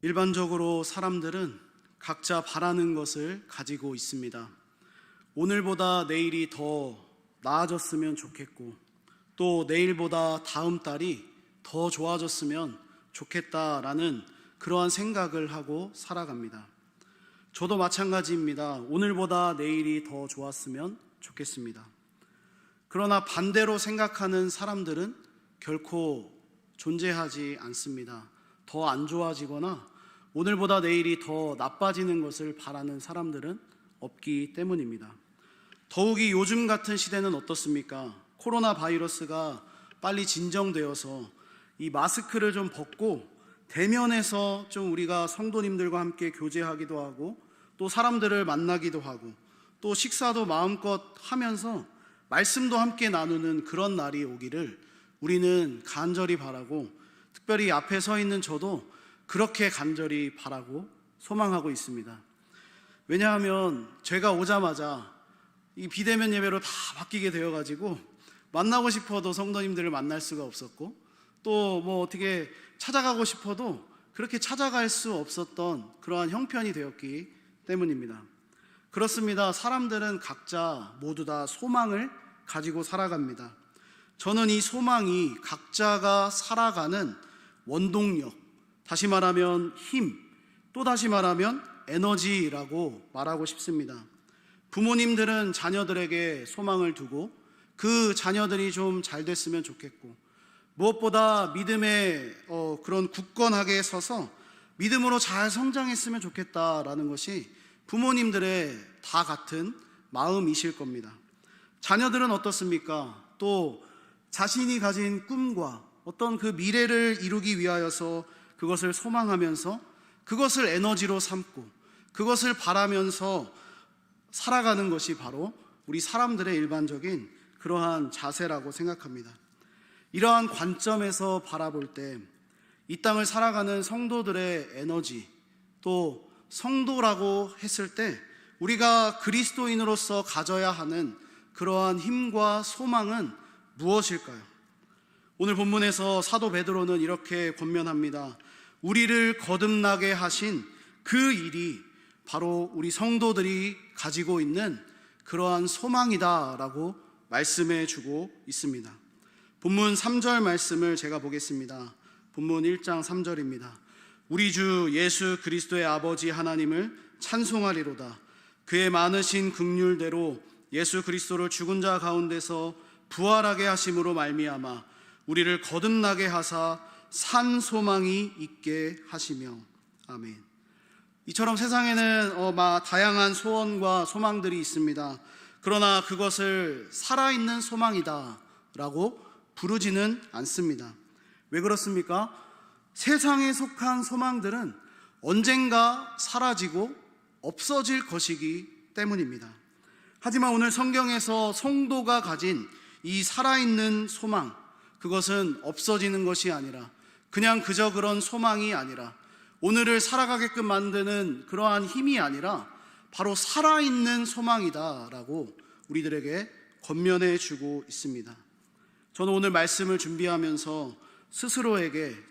일반적으로 사람들은 각자 바라는 것을 가지고 있습니다. 오늘보다 내일이 더 나아졌으면 좋겠고, 또 내일보다 다음 달이 더 좋아졌으면 좋겠다라는 그러한 생각을 하고 살아갑니다. 저도 마찬가지입니다. 오늘보다 내일이 더 좋았으면 좋겠습니다. 그러나 반대로 생각하는 사람들은 결코 존재하지 않습니다. 더 안 좋아지거나 오늘보다 내일이 더 나빠지는 것을 바라는 사람들은 없기 때문입니다. 더욱이 요즘 같은 시대는 어떻습니까? 코로나 바이러스가 빨리 진정되어서 이 마스크를 좀 벗고 대면에서 좀 우리가 성도님들과 함께 교제하기도 하고, 또 사람들을 만나기도 하고, 또 식사도 마음껏 하면서 말씀도 함께 나누는 그런 날이 오기를 우리는 간절히 바라고, 특별히 앞에 서 있는 저도 그렇게 간절히 바라고 소망하고 있습니다. 왜냐하면 제가 오자마자 이 비대면 예배로 다 바뀌게 되어가지고 만나고 싶어도 성도님들을 만날 수가 없었고, 또 뭐 어떻게 찾아가고 싶어도 그렇게 찾아갈 수 없었던 그러한 형편이 되었기 때문입니다. 그렇습니다. 사람들은 각자 모두 다 소망을 가지고 살아갑니다. 저는 이 소망이 각자가 살아가는 원동력, 다시 말하면 힘, 또 다시 말하면 에너지라고 말하고 싶습니다. 부모님들은 자녀들에게 소망을 두고 그 자녀들이 좀 잘 됐으면 좋겠고, 무엇보다 믿음에 그런 굳건하게 서서 믿음으로 잘 성장했으면 좋겠다라는 것이 부모님들의 다 같은 마음이실 겁니다. 자녀들은 어떻습니까? 또 자신이 가진 꿈과 어떤 그 미래를 이루기 위하여서 그것을 소망하면서 그것을 에너지로 삼고 그것을 바라면서 살아가는 것이 바로 우리 사람들의 일반적인 그러한 자세라고 생각합니다. 이러한 관점에서 바라볼 때 이 땅을 살아가는 성도들의 에너지, 또 성도라고 했을 때 우리가 그리스도인으로서 가져야 하는 그러한 힘과 소망은 무엇일까요? 오늘 본문에서 사도 베드로는 이렇게 권면합니다. 우리를 거듭나게 하신 그 일이 바로 우리 성도들이 가지고 있는 그러한 소망이다라고 말씀해 주고 있습니다. 본문 3절 말씀을 제가 보겠습니다. 본문 1장 3절입니다. 우리 주 예수 그리스도의 아버지 하나님을 찬송하리로다. 그의 많으신 긍휼대로 예수 그리스도를 죽은 자 가운데서 부활하게 하심으로 말미암아 우리를 거듭나게 하사 산 소망이 있게 하시며. 아멘. 이처럼 세상에는 다양한 소원과 소망들이 있습니다. 그러나 그것을 살아있는 소망이다 라고 부르지는 않습니다. 왜 그렇습니까? 세상에 속한 소망들은 언젠가 사라지고 없어질 것이기 때문입니다. 하지만 오늘 성경에서 성도가 가진 이 살아있는 소망, 그것은 없어지는 것이 아니라, 그냥 그저 그런 소망이 아니라, 오늘을 살아가게끔 만드는 그러한 힘이 아니라 바로 살아있는 소망이다라고 우리들에게 권면해 주고 있습니다. 저는 오늘 말씀을 준비하면서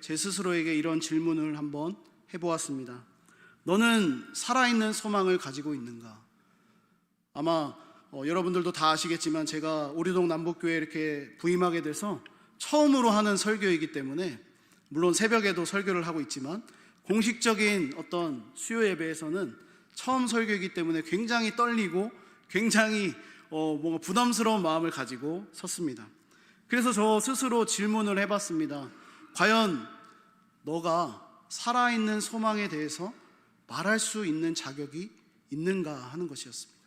제 스스로에게 이런 질문을 한번 해보았습니다. 너는 살아있는 소망을 가지고 있는가? 아마 여러분들도 다 아시겠지만 제가 오리동 남북교회에 이렇게 부임하게 돼서 처음으로 하는 설교이기 때문에, 물론 새벽에도 설교를 하고 있지만 공식적인 어떤 수요 예배에서는 처음 설교이기 때문에 굉장히 떨리고 굉장히 뭔가 부담스러운 마음을 가지고 섰습니다. 그래서 저 스스로 질문을 해봤습니다. 과연 너가 살아있는 소망에 대해서 말할 수 있는 자격이 있는가 하는 것이었습니다.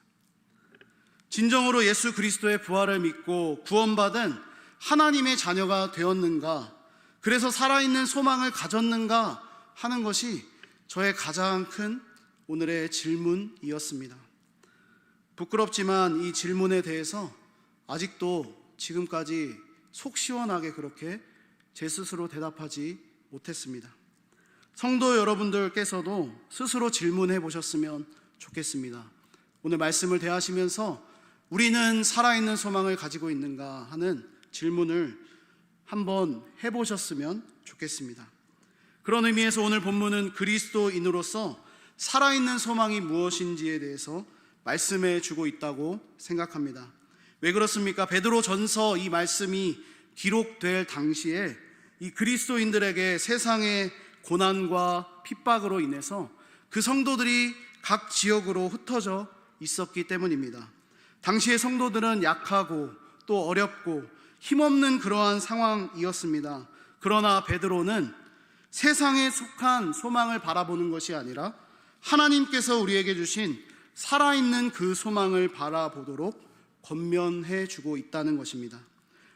진정으로 예수 그리스도의 부활을 믿고 구원받은 하나님의 자녀가 되었는가, 그래서 살아있는 소망을 가졌는가 하는 것이 저의 가장 큰 오늘의 질문이었습니다. 부끄럽지만 이 질문에 대해서 아직도 지금까지 속 시원하게 그렇게 제 스스로 대답하지 못했습니다. 성도 여러분들께서도 스스로 질문해 보셨으면 좋겠습니다. 오늘 말씀을 대하시면서 우리는 살아있는 소망을 가지고 있는가 하는 질문을 한번 해보셨으면 좋겠습니다. 그런 의미에서 오늘 본문은 그리스도인으로서 살아있는 소망이 무엇인지에 대해서 말씀해 주고 있다고 생각합니다. 왜 그렇습니까? 베드로전서 이 말씀이 기록될 당시에 이 그리스도인들에게 세상의 고난과 핍박으로 인해서 그 성도들이 각 지역으로 흩어져 있었기 때문입니다. 당시의 성도들은 약하고 또 어렵고 힘없는 그러한 상황이었습니다. 그러나 베드로는 세상에 속한 소망을 바라보는 것이 아니라 하나님께서 우리에게 주신 살아있는 그 소망을 바라보도록 권면해 주고 있다는 것입니다.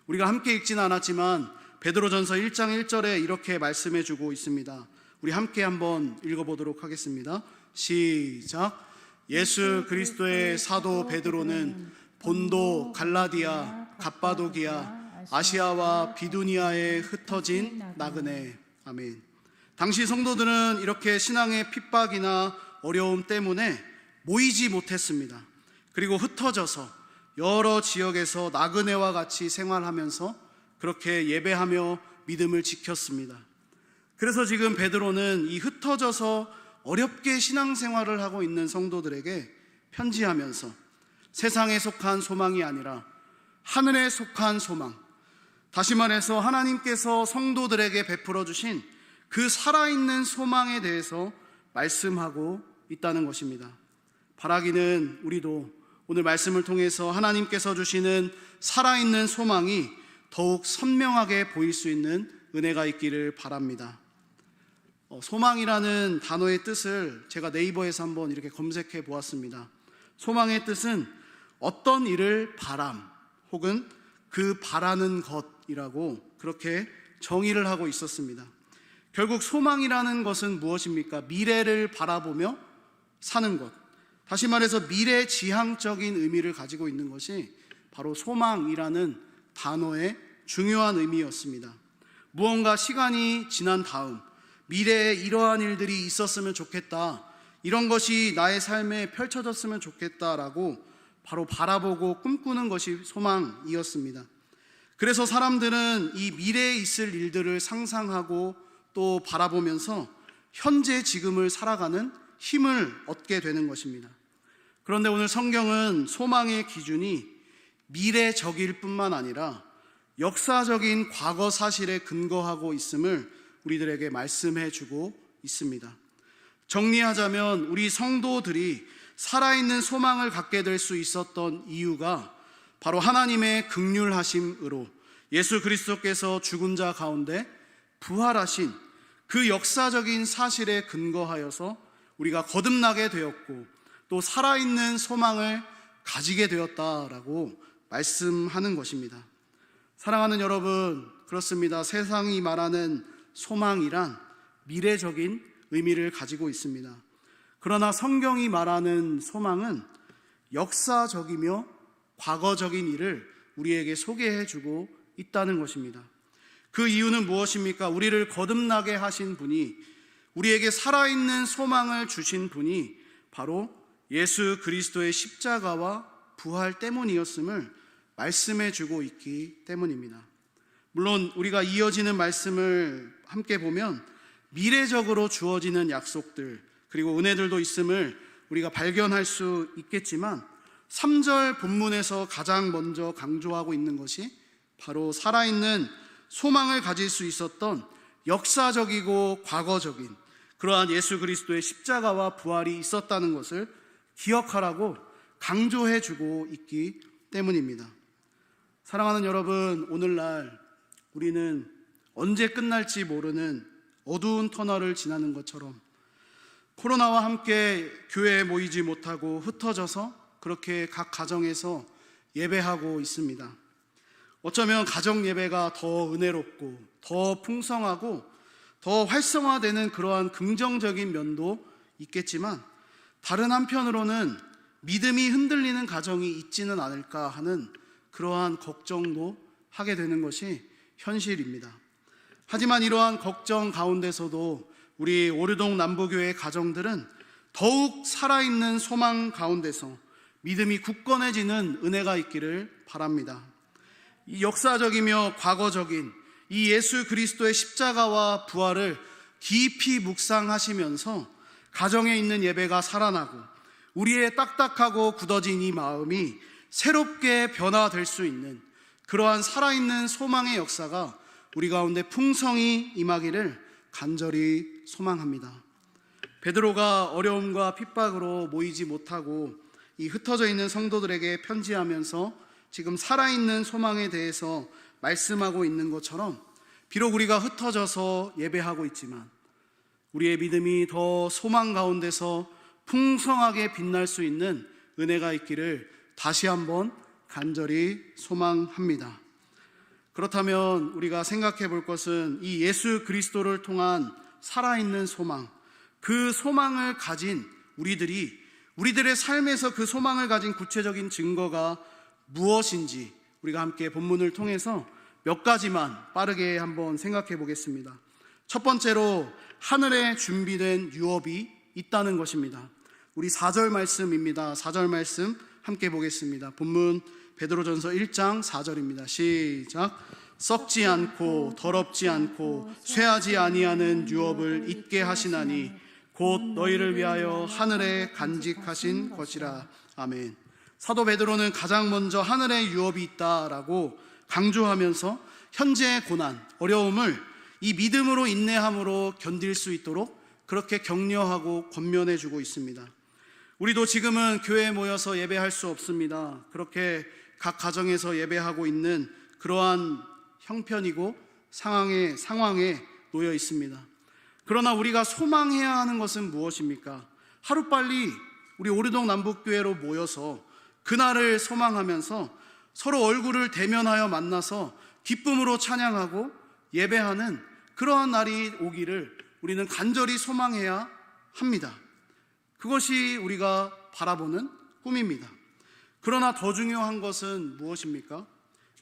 우리가 함께 읽지는 않았지만 베드로전서 1장 1절에 이렇게 말씀해 주고 있습니다. 우리 함께 한번 읽어보도록 하겠습니다. 시작. 예수 그리스도의 사도 베드로는 본도, 갈라디아, 갑바도기아, 아시아와 비두니아에 흩어진 나그네. 아멘. 당시 성도들은 이렇게 신앙의 핍박이나 어려움 때문에 모이지 못했습니다. 그리고 흩어져서 여러 지역에서 나그네와 같이 생활하면서 그렇게 예배하며 믿음을 지켰습니다. 그래서 지금 베드로는 이 흩어져서 어렵게 신앙생활을 하고 있는 성도들에게 편지하면서 세상에 속한 소망이 아니라 하늘에 속한 소망, 다시 말해서 하나님께서 성도들에게 베풀어 주신 그 살아있는 소망에 대해서 말씀하고 있다는 것입니다. 바라기는 우리도 오늘 말씀을 통해서 하나님께서 주시는 살아있는 소망이 더욱 선명하게 보일 수 있는 은혜가 있기를 바랍니다. 소망이라는 단어의 뜻을 제가 네이버에서 한번 이렇게 검색해 보았습니다. 소망의 뜻은 어떤 일을 바람 혹은 그 바라는 것이라고 그렇게 정의를 하고 있었습니다. 결국 소망이라는 것은 무엇입니까? 미래를 바라보며 사는 것, 다시 말해서 미래지향적인 의미를 가지고 있는 것이 바로 소망이라는 단어의 중요한 의미였습니다. 무언가 시간이 지난 다음 미래에 이러한 일들이 있었으면 좋겠다, 이런 것이 나의 삶에 펼쳐졌으면 좋겠다라고 바로 바라보고 꿈꾸는 것이 소망이었습니다. 그래서 사람들은 이 미래에 있을 일들을 상상하고 또 바라보면서 현재 지금을 살아가는 힘을 얻게 되는 것입니다. 그런데 오늘 성경은 소망의 기준이 미래적일 뿐만 아니라 역사적인 과거 사실에 근거하고 있음을 우리들에게 말씀해 주고 있습니다. 정리하자면 우리 성도들이 살아있는 소망을 갖게 될 수 있었던 이유가 바로 하나님의 긍휼하심으로 예수 그리스도께서 죽은 자 가운데 부활하신 그 역사적인 사실에 근거하여서 우리가 거듭나게 되었고 또 살아있는 소망을 가지게 되었다라고 말씀하는 것입니다. 사랑하는 여러분, 그렇습니다. 세상이 말하는 소망이란 미래적인 의미를 가지고 있습니다. 그러나 성경이 말하는 소망은 역사적이며 과거적인 일을 우리에게 소개해 주고 있다는 것입니다. 그 이유는 무엇입니까? 우리를 거듭나게 하신 분이, 우리에게 살아있는 소망을 주신 분이 바로 예수 그리스도의 십자가와 부활 때문이었음을 말씀해 주고 있기 때문입니다. 물론 우리가 이어지는 말씀을 함께 보면 미래적으로 주어지는 약속들 그리고 은혜들도 있음을 우리가 발견할 수 있겠지만 3절 본문에서 가장 먼저 강조하고 있는 것이 바로 살아있는 소망을 가질 수 있었던 역사적이고 과거적인 그러한 예수 그리스도의 십자가와 부활이 있었다는 것을 기억하라고 강조해 주고 있기 때문입니다. 사랑하는 여러분, 오늘날 우리는 언제 끝날지 모르는 어두운 터널을 지나는 것처럼 코로나와 함께 교회에 모이지 못하고 흩어져서 그렇게 각 가정에서 예배하고 있습니다. 어쩌면 가정 예배가 더 은혜롭고 더 풍성하고 더 활성화되는 그러한 긍정적인 면도 있겠지만 다른 한편으로는 믿음이 흔들리는 가정이 있지는 않을까 하는 그러한 걱정도 하게 되는 것이 현실입니다. 하지만 이러한 걱정 가운데서도 우리 오류동 남부교회 가정들은 더욱 살아있는 소망 가운데서 믿음이 굳건해지는 은혜가 있기를 바랍니다. 이 역사적이며 과거적인 이 예수 그리스도의 십자가와 부활을 깊이 묵상하시면서 가정에 있는 예배가 살아나고 우리의 딱딱하고 굳어진 이 마음이 새롭게 변화될 수 있는 그러한 살아있는 소망의 역사가 우리 가운데 풍성히 임하기를 간절히 소망합니다. 베드로가 어려움과 핍박으로 모이지 못하고 이 흩어져 있는 성도들에게 편지하면서 지금 살아있는 소망에 대해서 말씀하고 있는 것처럼 비록 우리가 흩어져서 예배하고 있지만 우리의 믿음이 더 소망 가운데서 풍성하게 빛날 수 있는 은혜가 있기를 다시 한번 간절히 소망합니다. 그렇다면 우리가 생각해 볼 것은 이 예수 그리스도를 통한 살아있는 소망, 그 소망을 가진 우리들의 삶에서 그 소망을 가진 구체적인 증거가 무엇인지 우리가 함께 본문을 통해서 몇 가지만 빠르게 한번 생각해 보겠습니다. 첫 번째로 하늘에 준비된 유업이 있다는 것입니다. 우리 4절 말씀입니다. 4절 말씀 함께 보겠습니다. 본문 베드로전서 1장 4절입니다. 시작. 썩지 않고 더럽지 않고 쇠하지 아니하는 유업을 잊게 하시나니 곧 너희를 위하여 하늘에 간직하신 것이라. 아멘. 사도 베드로는 가장 먼저 하늘에 유업이 있다라고 강조하면서 현재의 고난, 어려움을 이 믿음으로 인내함으로 견딜 수 있도록 그렇게 격려하고 권면해 주고 있습니다. 우리도 지금은 교회에 모여서 예배할 수 없습니다. 그렇게 각 가정에서 예배하고 있는 그러한 형편이고 상황에 놓여 있습니다. 그러나 우리가 소망해야 하는 것은 무엇입니까? 하루빨리 우리 오르동 남북교회로 모여서 그날을 소망하면서 서로 얼굴을 대면하여 만나서 기쁨으로 찬양하고 예배하는 그러한 날이 오기를 우리는 간절히 소망해야 합니다. 그것이 우리가 바라보는 꿈입니다. 그러나 더 중요한 것은 무엇입니까?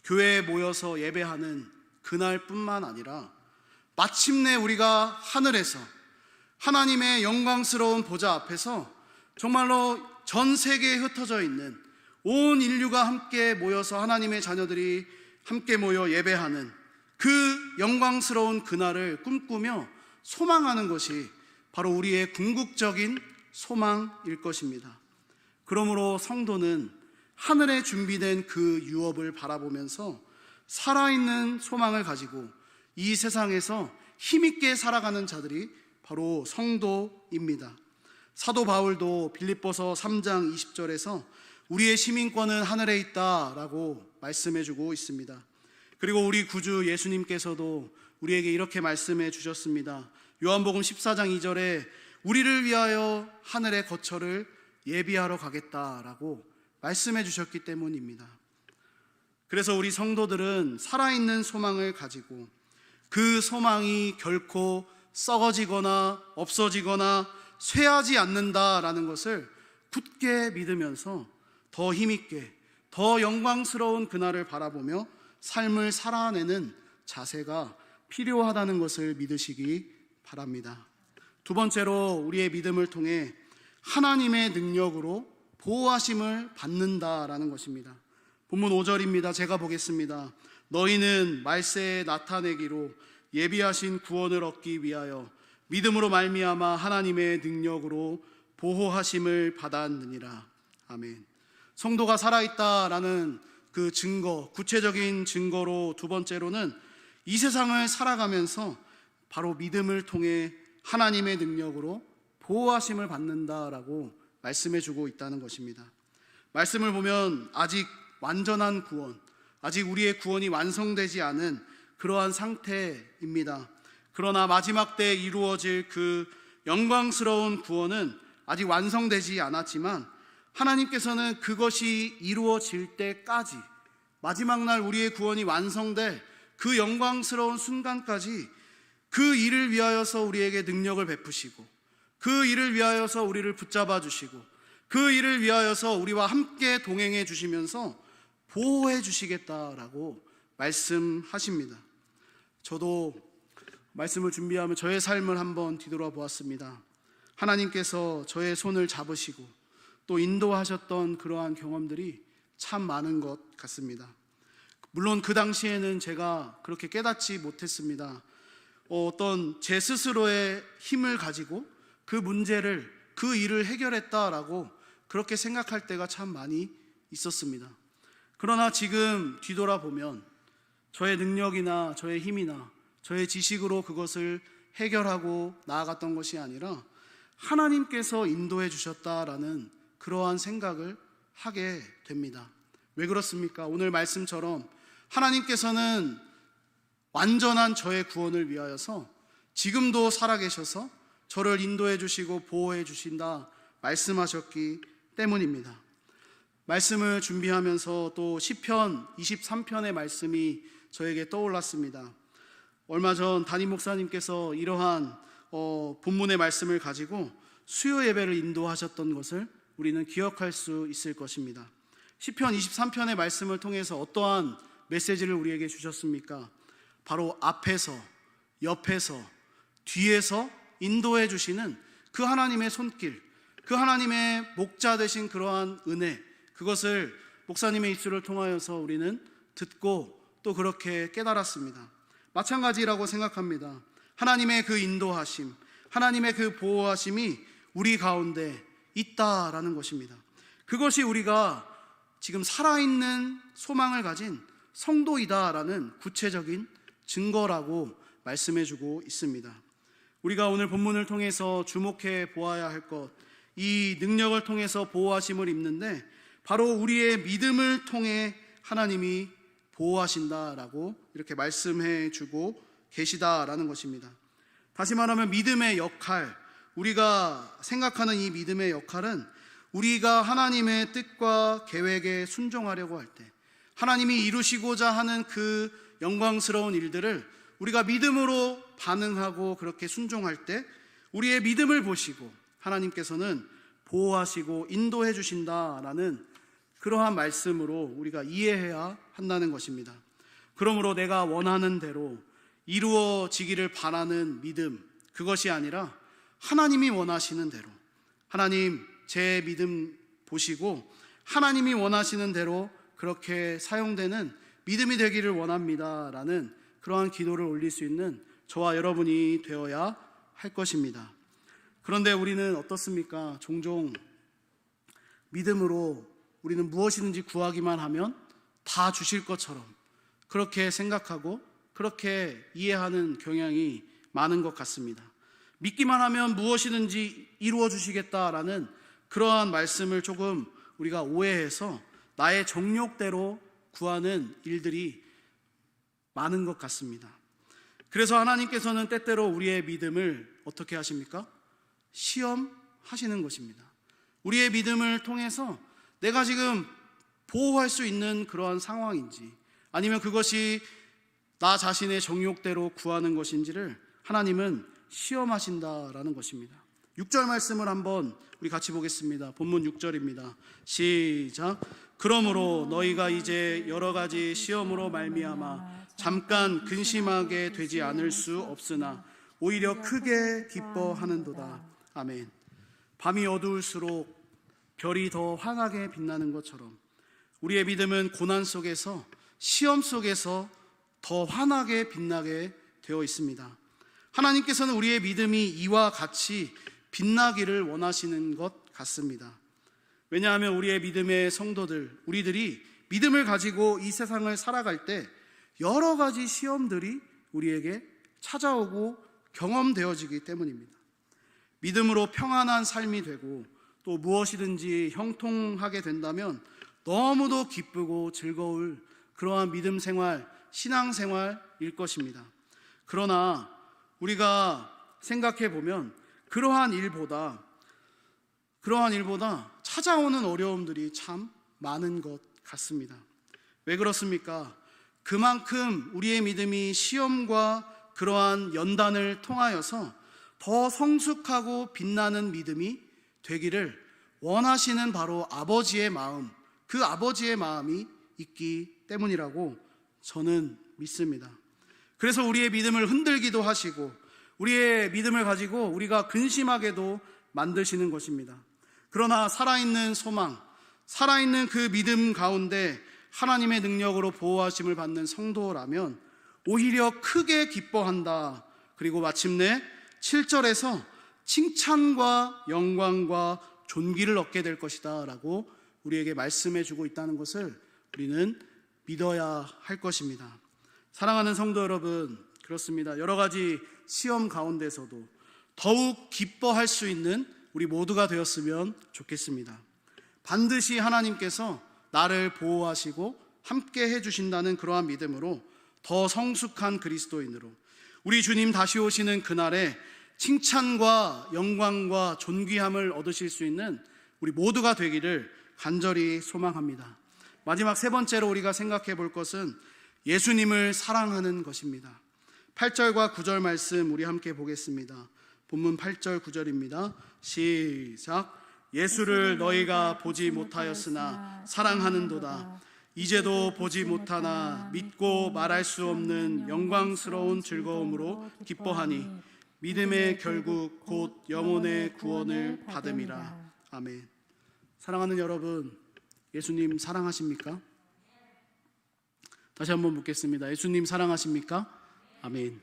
교회에 모여서 예배하는 그날뿐만 아니라 마침내 우리가 하늘에서 하나님의 영광스러운 보좌 앞에서 정말로 전 세계에 흩어져 있는 온 인류가 함께 모여서 하나님의 자녀들이 함께 모여 예배하는 그 영광스러운 그날을 꿈꾸며 소망하는 것이 바로 우리의 궁극적인 소망일 것입니다. 그러므로 성도는 하늘에 준비된 그 유업을 바라보면서 살아있는 소망을 가지고 이 세상에서 힘있게 살아가는 자들이 바로 성도입니다. 사도 바울도 빌립보서 3장 20절에서 우리의 시민권은 하늘에 있다라고 말씀해주고 있습니다. 그리고 우리 구주 예수님께서도 우리에게 이렇게 말씀해 주셨습니다. 요한복음 14장 2절에 우리를 위하여 하늘의 거처를 예비하러 가겠다라고 말씀해 주셨기 때문입니다. 그래서 우리 성도들은 살아있는 소망을 가지고 그 소망이 결코 썩어지거나 없어지거나 쇠하지 않는다라는 것을 굳게 믿으면서 더 힘있게 더 영광스러운 그날을 바라보며 삶을 살아내는 자세가 필요하다는 것을 믿으시기 바랍니다. 두 번째로 우리의 믿음을 통해 하나님의 능력으로 보호하심을 받는다라는 것입니다. 본문 5절입니다. 제가 보겠습니다. 너희는 말세에 나타내기로 예비하신 구원을 얻기 위하여 믿음으로 말미암아 하나님의 능력으로 보호하심을 받았느니라. 아멘. 성도가 살아있다라는 그 증거, 구체적인 증거로 두 번째로는 이 세상을 살아가면서 바로 믿음을 통해 하나님의 능력으로 보호하심을 받는다라고 말씀해주고 있다는 것입니다. 말씀을 보면 아직 완전한 구원, 아직 우리의 구원이 완성되지 않은 그러한 상태입니다. 그러나 마지막 때에 이루어질 그 영광스러운 구원은 아직 완성되지 않았지만 하나님께서는 그것이 이루어질 때까지 마지막 날 우리의 구원이 완성될 그 영광스러운 순간까지 그 일을 위하여서 우리에게 능력을 베푸시고 그 일을 위하여서 우리를 붙잡아 주시고 그 일을 위하여서 우리와 함께 동행해 주시면서 보호해 주시겠다라고 말씀하십니다. 저도 말씀을 준비하며 저의 삶을 한번 뒤돌아보았습니다. 하나님께서 저의 손을 잡으시고 또 인도하셨던 그러한 경험들이 참 많은 것 같습니다. 물론 그 당시에는 제가 그렇게 깨닫지 못했습니다. 어떤 제 스스로의 힘을 가지고 그 일을 해결했다라고 그렇게 생각할 때가 참 많이 있었습니다. 그러나 지금 뒤돌아보면 저의 능력이나 저의 힘이나 저의 지식으로 그것을 해결하고 나아갔던 것이 아니라 하나님께서 인도해 주셨다라는 그러한 생각을 하게 됩니다. 왜 그렇습니까? 오늘 말씀처럼 하나님께서는 완전한 저의 구원을 위하여서 지금도 살아계셔서 저를 인도해 주시고 보호해 주신다 말씀하셨기 때문입니다. 말씀을 준비하면서 또 시편 23편의 말씀이 저에게 떠올랐습니다. 얼마 전 담임 목사님께서 이러한 본문의 말씀을 가지고 수요 예배를 인도하셨던 것을 우리는 기억할 수 있을 것입니다. 시편 23편의 말씀을 통해서 어떠한 메시지를 우리에게 주셨습니까? 바로 앞에서, 옆에서, 뒤에서 인도해 주시는 그 하나님의 손길, 그 하나님의 목자 되신 그러한 은혜, 그것을 목사님의 입술을 통하여서 우리는 듣고 또 그렇게 깨달았습니다. 마찬가지라고 생각합니다. 하나님의 그 인도하심, 하나님의 그 보호하심이 우리 가운데 있다라는 것입니다. 그것이 우리가 지금 살아있는 소망을 가진 성도이다라는 구체적인 증거라고 말씀해주고 있습니다. 우리가 오늘 본문을 통해서 주목해 보아야 할 것, 이 능력을 통해서 보호하심을 입는데 바로 우리의 믿음을 통해 하나님이 보호하신다라고 이렇게 말씀해주고 계시다라는 것입니다. 다시 말하면 믿음의 역할, 우리가 생각하는 이 믿음의 역할은 우리가 하나님의 뜻과 계획에 순종하려고 할 때, 하나님이 이루시고자 하는 그 영광스러운 일들을 우리가 믿음으로 반응하고 그렇게 순종할 때 우리의 믿음을 보시고 하나님께서는 보호하시고 인도해 주신다라는 그러한 말씀으로 우리가 이해해야 한다는 것입니다. 그러므로 내가 원하는 대로 이루어지기를 바라는 믿음, 그것이 아니라 하나님이 원하시는 대로, 하나님 제 믿음 보시고 하나님이 원하시는 대로 그렇게 사용되는 믿음이 되기를 원합니다 라는 그러한 기도를 올릴 수 있는 저와 여러분이 되어야 할 것입니다. 그런데 우리는 어떻습니까? 종종 믿음으로 우리는 무엇이든지 구하기만 하면 다 주실 것처럼 그렇게 생각하고 그렇게 이해하는 경향이 많은 것 같습니다. 믿기만 하면 무엇이든지 이루어 주시겠다라는 그러한 말씀을 조금 우리가 오해해서 나의 정욕대로 구하는 일들이 많은 것 같습니다. 그래서 하나님께서는 때때로 우리의 믿음을 어떻게 하십니까? 시험하시는 것입니다. 우리의 믿음을 통해서 내가 지금 보호할 수 있는 그러한 상황인지 아니면 그것이 나 자신의 정욕대로 구하는 것인지를 하나님은 시험하신다라는 것입니다. 6절 말씀을 한번 우리 같이 보겠습니다. 본문 6절입니다. 시작. 그러므로 너희가 이제 여러 가지 시험으로 말미암아 잠깐 근심하게 되지 않을 수 없으나 오히려 크게 기뻐하는도다. 아멘. 밤이 어두울수록 별이 더 환하게 빛나는 것처럼 우리의 믿음은 고난 속에서, 시험 속에서 더 환하게 빛나게 되어 있습니다. 하나님께서는 우리의 믿음이 이와 같이 빛나기를 원하시는 것 같습니다. 왜냐하면 우리의 믿음의 성도들, 우리들이 믿음을 가지고 이 세상을 살아갈 때 여러 가지 시험들이 우리에게 찾아오고 경험되어지기 때문입니다. 믿음으로 평안한 삶이 되고 또 무엇이든지 형통하게 된다면 너무도 기쁘고 즐거울 그러한 믿음 생활, 신앙 생활일 것입니다. 그러나 우리가 생각해 보면 그러한 일보다 찾아오는 어려움들이 참 많은 것 같습니다. 왜 그렇습니까? 그만큼 우리의 믿음이 시험과 그러한 연단을 통하여서 더 성숙하고 빛나는 믿음이 되기를 원하시는 바로 아버지의 마음, 그 아버지의 마음이 있기 때문이라고 저는 믿습니다. 그래서 우리의 믿음을 흔들기도 하시고 우리의 믿음을 가지고 우리가 근심하게도 만드시는 것입니다. 그러나 살아있는 소망, 살아있는 그 믿음 가운데 하나님의 능력으로 보호하심을 받는 성도라면 오히려 크게 기뻐한다. 그리고 마침내 7절에서 칭찬과 영광과 존귀를 얻게 될 것이다 라고 우리에게 말씀해 주고 있다는 것을 우리는 믿어야 할 것입니다. 사랑하는 성도 여러분, 그렇습니다. 여러 가지 시험 가운데서도 더욱 기뻐할 수 있는 우리 모두가 되었으면 좋겠습니다. 반드시 하나님께서 나를 보호하시고 함께 해주신다는 그러한 믿음으로 더 성숙한 그리스도인으로 우리 주님 다시 오시는 그날에 칭찬과 영광과 존귀함을 얻으실 수 있는 우리 모두가 되기를 간절히 소망합니다. 마지막 세 번째로 우리가 생각해 볼 것은 예수님을 사랑하는 것입니다. 8절과 9절 말씀 우리 함께 보겠습니다. 본문 8절 9절입니다. 시작. 예수를 너희가 보지 못하였으나 사랑하는도다. 이제도 보지 못하나 믿고 말할 수 없는 영광스러운 즐거움으로 기뻐하니 믿음의 결국 곧 영혼의 구원을 받음이라. 아멘. 사랑하는 여러분, 예수님 사랑하십니까? 다시 한번 묻겠습니다. 예수님 사랑하십니까? 아멘.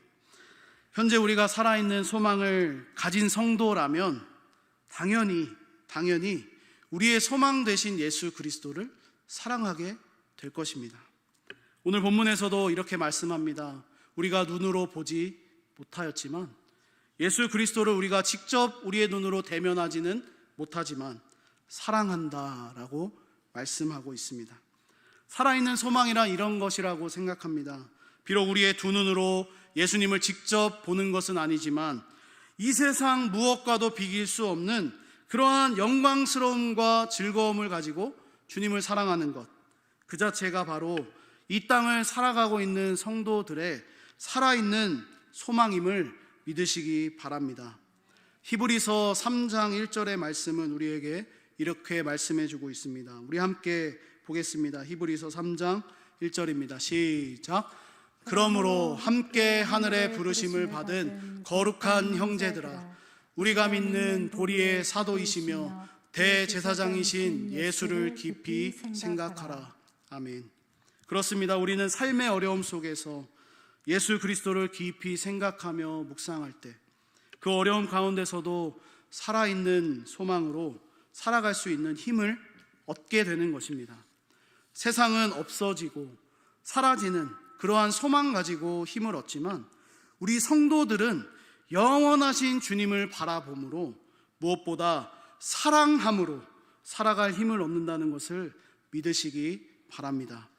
현재 우리가 살아있는 소망을 가진 성도라면 당연히 우리의 소망 되신 예수 그리스도를 사랑하게 될 것입니다. 오늘 본문에서도 이렇게 말씀합니다. 우리가 눈으로 보지 못하였지만 예수 그리스도를 우리가 직접 우리의 눈으로 대면하지는 못하지만 사랑한다라고 말씀하고 있습니다. 살아있는 소망이란 이런 것이라고 생각합니다. 비록 우리의 두 눈으로 예수님을 직접 보는 것은 아니지만 이 세상 무엇과도 비길 수 없는 그러한 영광스러움과 즐거움을 가지고 주님을 사랑하는 것, 그 자체가 바로 이 땅을 살아가고 있는 성도들의 살아있는 소망임을 믿으시기 바랍니다. 히브리서 3장 1절의 말씀은 우리에게 이렇게 말씀해 주고 있습니다. 우리 함께 보겠습니다. 히브리서 3장 1절입니다. 시작. 그러므로 함께 하늘의 부르심을 받은 거룩한 형제들아, 우리가 믿는 보리의 사도이시며 대제사장이신 예수를 깊이 생각하라. 아멘. 그렇습니다. 우리는 삶의 어려움 속에서 예수 그리스도를 깊이 생각하며 묵상할 때 그 어려움 가운데서도 살아있는 소망으로 살아갈 수 있는 힘을 얻게 되는 것입니다. 세상은 없어지고 사라지는 그러한 소망 가지고 힘을 얻지만 우리 성도들은 영원하신 주님을 바라봄으로 무엇보다 사랑함으로 살아갈 힘을 얻는다는 것을 믿으시기 바랍니다.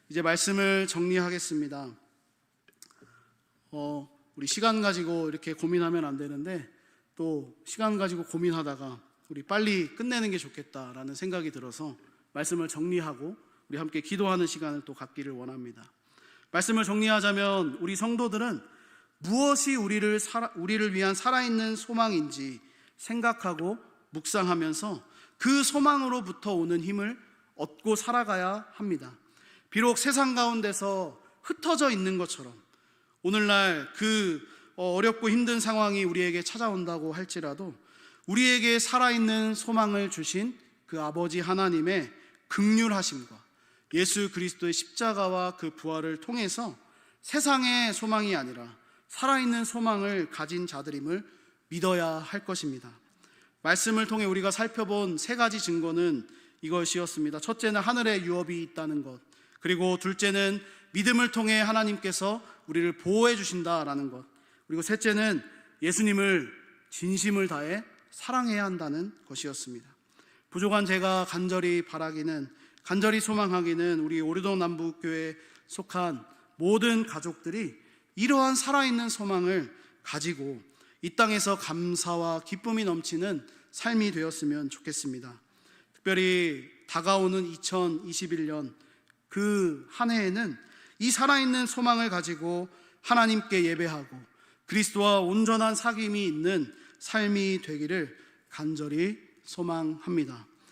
이제 말씀을 정리하겠습니다. 우리 시간 가지고 이렇게 고민하면 안 되는데 또 시간 가지고 고민하다가 우리 빨리 끝내는 게 좋겠다라는 생각이 들어서 말씀을 정리하고 우리 함께 기도하는 시간을 또 갖기를 원합니다. 말씀을 정리하자면 우리 성도들은 무엇이 우리를 위한 살아있는 소망인지 생각하고 묵상하면서 그 소망으로부터 오는 힘을 얻고 살아가야 합니다. 비록 세상 가운데서 흩어져 있는 것처럼 오늘날 그 어렵고 힘든 상황이 우리에게 찾아온다고 할지라도 우리에게 살아있는 소망을 주신 그 아버지 하나님의 긍휼하심과 예수 그리스도의 십자가와 그 부활을 통해서 세상의 소망이 아니라 살아있는 소망을 가진 자들임을 믿어야 할 것입니다. 말씀을 통해 우리가 살펴본 세 가지 증거는 이것이었습니다. 첫째는 하늘에 유업이 있다는 것, 그리고 둘째는 믿음을 통해 하나님께서 우리를 보호해 주신다라는 것, 그리고 셋째는 예수님을 진심을 다해 사랑해야 한다는 것이었습니다. 부족한 제가 간절히 소망하기는 우리 오르돈 남북교회에 속한 모든 가족들이 이러한 살아있는 소망을 가지고 이 땅에서 감사와 기쁨이 넘치는 삶이 되었으면 좋겠습니다. 특별히 다가오는 2021년 그 한 해에는 이 살아있는 소망을 가지고 하나님께 예배하고 그리스도와 온전한 사귐이 있는 삶이 되기를 간절히 소망합니다.